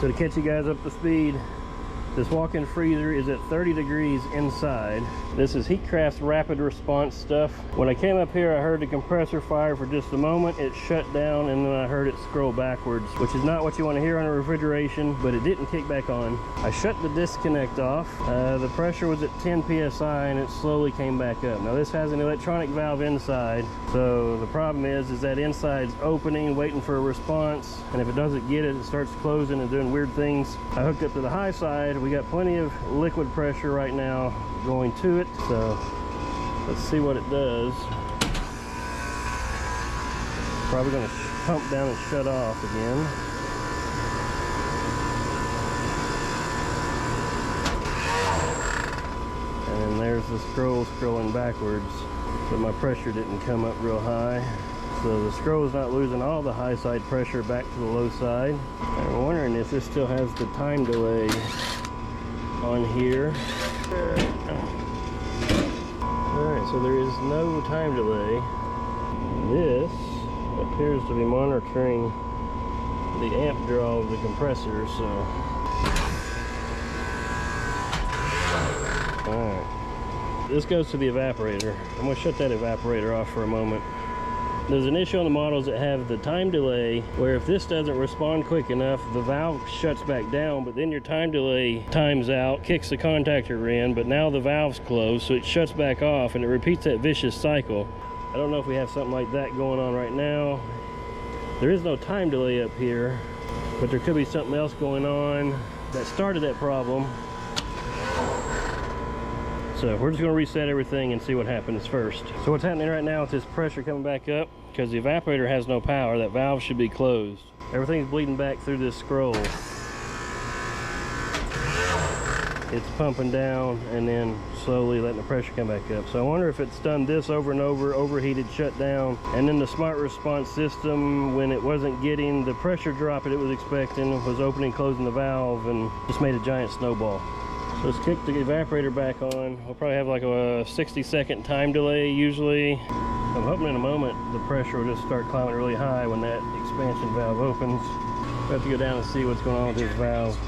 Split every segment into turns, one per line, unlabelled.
So to catch you guys up to speed, this walk-in freezer is at 30 degrees inside. This is Heatcraft's rapid response stuff. When I came up here, I heard the compressor fire for just a moment. It shut down, and then I heard it scroll backwards, which is not what you want to hear on a refrigeration, but it didn't kick back on. I shut the disconnect off. The pressure was at 10 psi, and it slowly came back up. Now this has an electronic valve inside, so the problem is that inside's opening, waiting for a response, and if it doesn't get it, it starts closing and doing weird things. I hooked up to the high side. We got plenty of liquid pressure right now going to it, so let's see what it does. Probably going to pump down and shut off again. And then there's the scroll scrolling backwards, but my pressure didn't come up real high. So the scroll is not losing all the high side pressure back to the low side. I'm wondering if this still has the time delay on here. Alright, so there is no time delay. This appears to be monitoring the amp draw of the compressor, so. Alright. This goes to the evaporator. I'm going to shut that evaporator off for a moment. There's an issue on the models that have the time delay where if this doesn't respond quick enough, the valve shuts back down, but then your time delay times out, kicks the contactor in, but now the valve's closed, so it shuts back off and it repeats that vicious cycle. I don't know if we have something like that going on right now. There is no time delay up here, but there could be something else going on that started that problem. So we're just going to reset everything and see what happens first. So what's happening right now is this pressure coming back up because the evaporator has no power. That valve should be closed. Everything's bleeding back through this scroll. It's pumping down and then slowly letting the pressure come back up. So I wonder if it's done this over and over, overheated, shut down, and then the smart response system, when it wasn't getting the pressure drop that it was expecting, was opening, closing the valve, and just made a giant snowball. So let's kick the evaporator back on. We'll probably have like a 60-second time delay usually. I'm hoping in a moment the pressure will just start climbing really high when that expansion valve opens. We have to go down and see what's going on with this valve.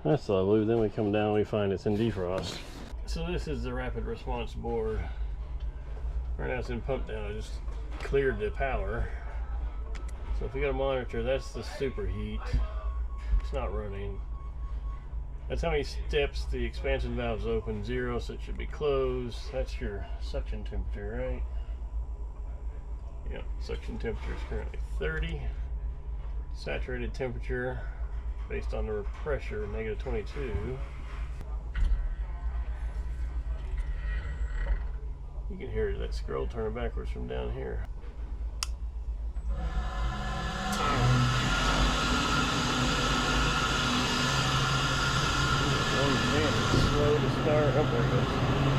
That's lovely. Then we come down and we find it's in defrost. So this is the rapid response board. Right now it's in pump down. I just cleared the power. So if we got a monitor, that's the superheat. It's not running. That's how many steps the expansion valve's open. 0, so it should be closed. That's your suction temperature, right? Yeah, suction temperature is currently 30. Saturated temperature, based on the pressure, -22. You can hear that scroll turning backwards from down here. Slow to start. Oh, there it goes.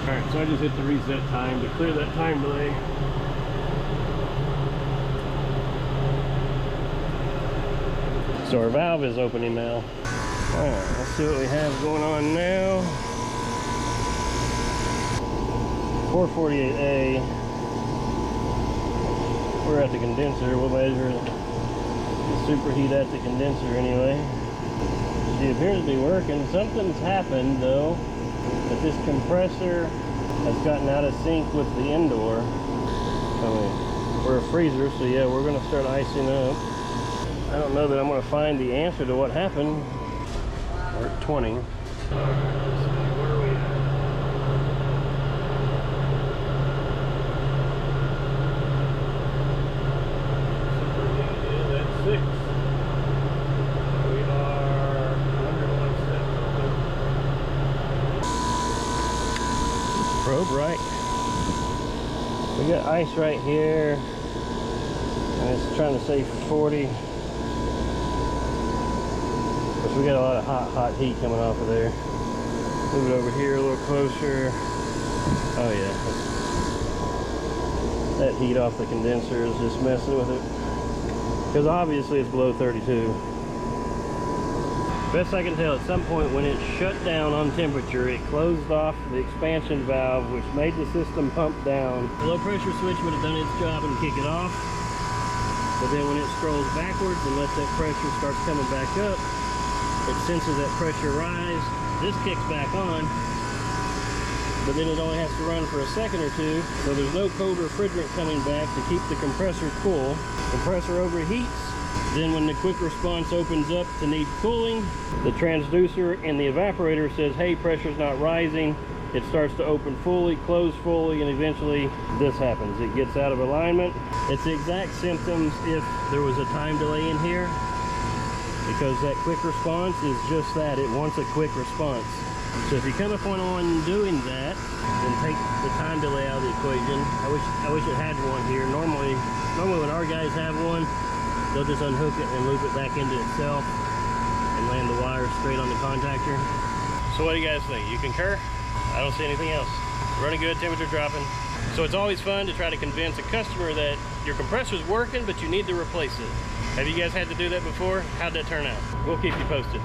Alright, so I just hit the reset time to clear that time delay. So our valve is opening now. Alright, let's see what we have going on now. 448A. We're at the condenser. We'll measure the superheat at the condenser anyway. It appears to be working. Something's happened though, that this compressor has gotten out of sync with the indoor. We're a freezer, so yeah, we're going to start icing up. I don't know that I'm going to find the answer to what happened. We're at 20. What are we at? That's 6. Probe right. We got ice right here, and it's trying to say 40. But we got a lot of hot heat coming off of there. Move it over here a little closer. Oh yeah, that heat off the condenser is just messing with it. Because obviously it's below 32. Best I can tell, at some point when it shut down on temperature, it closed off the expansion valve, which made the system pump down. The low pressure switch would have done its job and kick it off. But then when it scrolls backwards and lets that pressure start coming back up, it senses that pressure rise. This kicks back on, but then it only has to run for a second or two, so there's no cold refrigerant coming back to keep the compressor cool. Compressor overheats. Then when the quick response opens up to need cooling, the transducer in the evaporator says, hey, pressure's not rising. It starts to open fully, close fully, and eventually this happens. It gets out of alignment. It's the exact symptoms if there was a time delay in here, because that quick response is just that. It wants a quick response. So if you come upon one doing that, then take the time delay out of the equation. I wish it had one here. Normally when our guys have one, they'll just unhook it and loop it back into itself and land the wire straight on the contactor. So what do you guys think? You concur? I don't see anything else. Running good, temperature dropping. So it's always fun to try to convince a customer that your compressor's working, but you need to replace it. Have you guys had to do that before? How'd that turn out? We'll keep you posted.